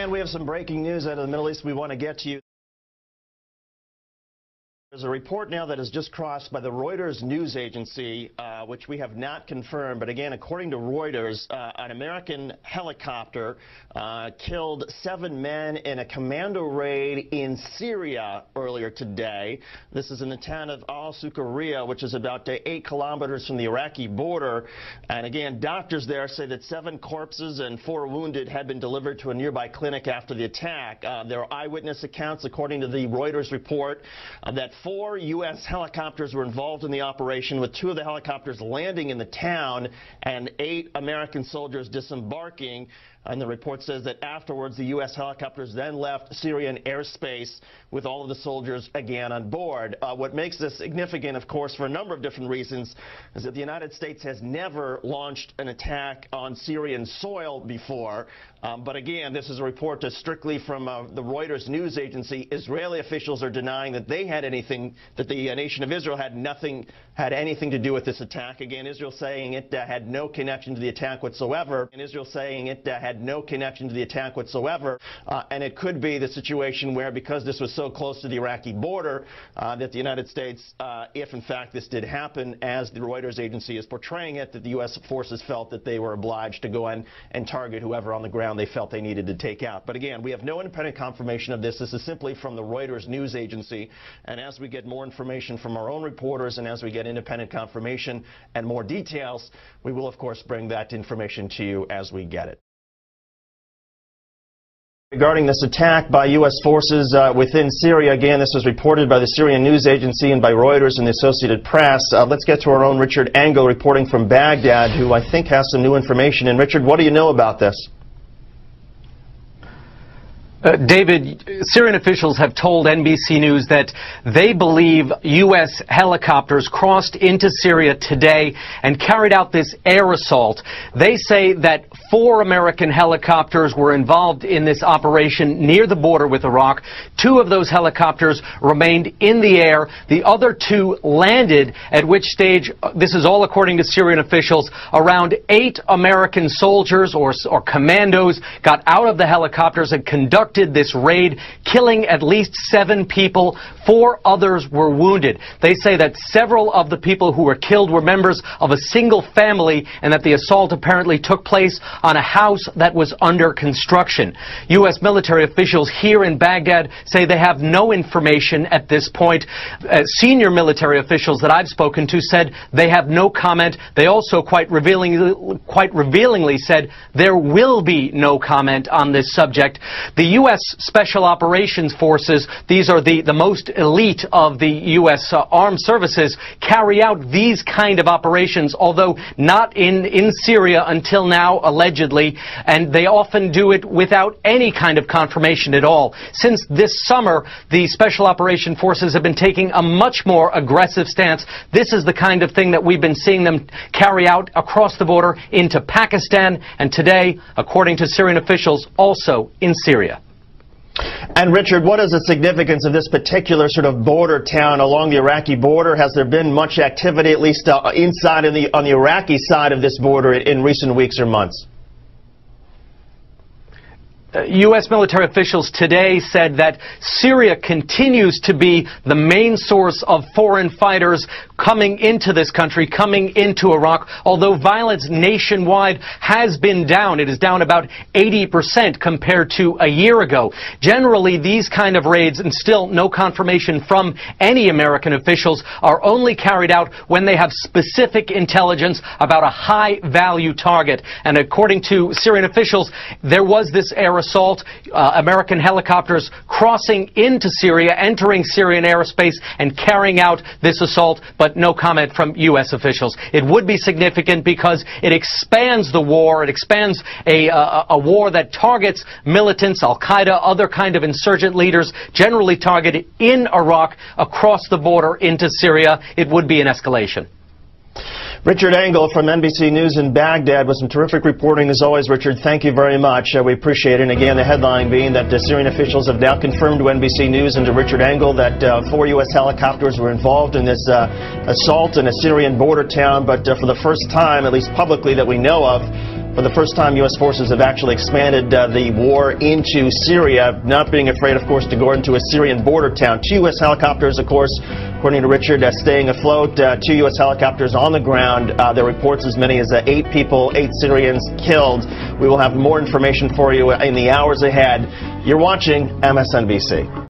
And we have some breaking news out of the Middle East we want to get to you. There's a report now that has just crossed by the Reuters news agency, which we have not confirmed. But again, according to Reuters, an American helicopter killed 7 men in a commando raid in Syria earlier today. This is in the town of al-Sukhariya, which is about 8 kilometers from the Iraqi border. And again, doctors there say that 7 corpses and 4 wounded had been delivered to a nearby clinic after the attack. There are eyewitness accounts, according to the Reuters report, that 4 U.S. helicopters were involved in the operation, with 2 of the helicopters landing in the town and 8 American soldiers disembarking. And the report says that afterwards, the U.S. helicopters then left Syrian airspace with all of the soldiers again on board. What makes this significant, of course, for a number of different reasons, is that the United States has never launched an attack on Syrian soil before. But again, this is a report that's strictly from the Reuters news agency. Israeli officials are denying that they had anything, that the nation of Israel had anything to do with this attack. Again, Israel saying it had no connection to the attack whatsoever. And Israel saying it had no connection to the attack whatsoever. And it could be the situation where, because this was so close to the Iraqi border, that the United States, if in fact this did happen, as the Reuters agency is portraying it, that the U.S. forces felt that they were obliged to go in and target whoever on the ground they felt they needed to take out. But again, we have no independent confirmation of this. This is simply from the Reuters news agency. And as we get more information from our own reporters, and as we get independent confirmation and more details, we will, of course, bring that information to you as we get it. Regarding this attack by U.S. forces within Syria, again, this was reported by the Syrian news agency and by Reuters and the Associated Press. Let's get to our own Richard Engel reporting from Baghdad, who I think has some new information. And Richard, what do you know about this? David, Syrian officials have told NBC News that they believe U.S. helicopters crossed into Syria today and carried out this air assault. They say that 4 American helicopters were involved in this operation near the border with Iraq. 2 of those helicopters remained in the air. The other 2 landed, at which stage, this is all according to Syrian officials, around 8 American soldiers or commandos got out of the helicopters and conducted this raid, killing at least 7 people. 4 others were wounded. They say that several of the people who were killed were members of a single family, and that the assault apparently took place on a house that was under construction. U.S. military officials here in Baghdad say they have no information at this point. Senior military officials that I've spoken to said they have no comment. They also quite revealingly said there will be no comment on this subject. The U.S. Special Operations Forces, these are the most elite of the U.S. armed services, carry out these kind of operations, although not in Syria until now, allegedly, and they often do it without any kind of confirmation at all. Since this summer, the Special Operations Forces have been taking a much more aggressive stance. This is the kind of thing that we've been seeing them carry out across the border into Pakistan, and today, according to Syrian officials, also in Syria. And Richard, what is the significance of this particular sort of border town along the Iraqi border? Has there been much activity, at least inside on the Iraqi side of this border in recent weeks or months? U.S. military officials today said that Syria continues to be the main source of foreign fighters coming into this country, coming into Iraq, although violence nationwide has been down. It is down about 80% compared to a year ago. Generally, these kind of raids, and still no confirmation from any American officials, are only carried out when they have specific intelligence about a high-value target. And according to Syrian officials, there was this air assault, American helicopters crossing into Syria, entering Syrian airspace and carrying out this assault, but no comment from U.S. officials. It would be significant because it expands the war. It expands a war that targets militants, Al-Qaeda, other kind of insurgent leaders, generally targeted in Iraq, across the border into Syria. It would be an escalation. Richard Engel from NBC News in Baghdad with some terrific reporting as always. Richard, thank you very much. We appreciate it. And again, the headline being that Syrian officials have now confirmed to NBC News and to Richard Engel that 4 U.S. helicopters were involved in this assault in a Syrian border town. But for the first time, at least publicly that we know of, for for the first time, U.S. forces have actually expanded the war into Syria, not being afraid, of course, to go into a Syrian border town. 2 U.S. helicopters, of course, according to Richard, staying afloat. 2 U.S. helicopters on the ground. There are reports as many as 8 people, 8 Syrians killed. We will have more information for you in the hours ahead. You're watching MSNBC.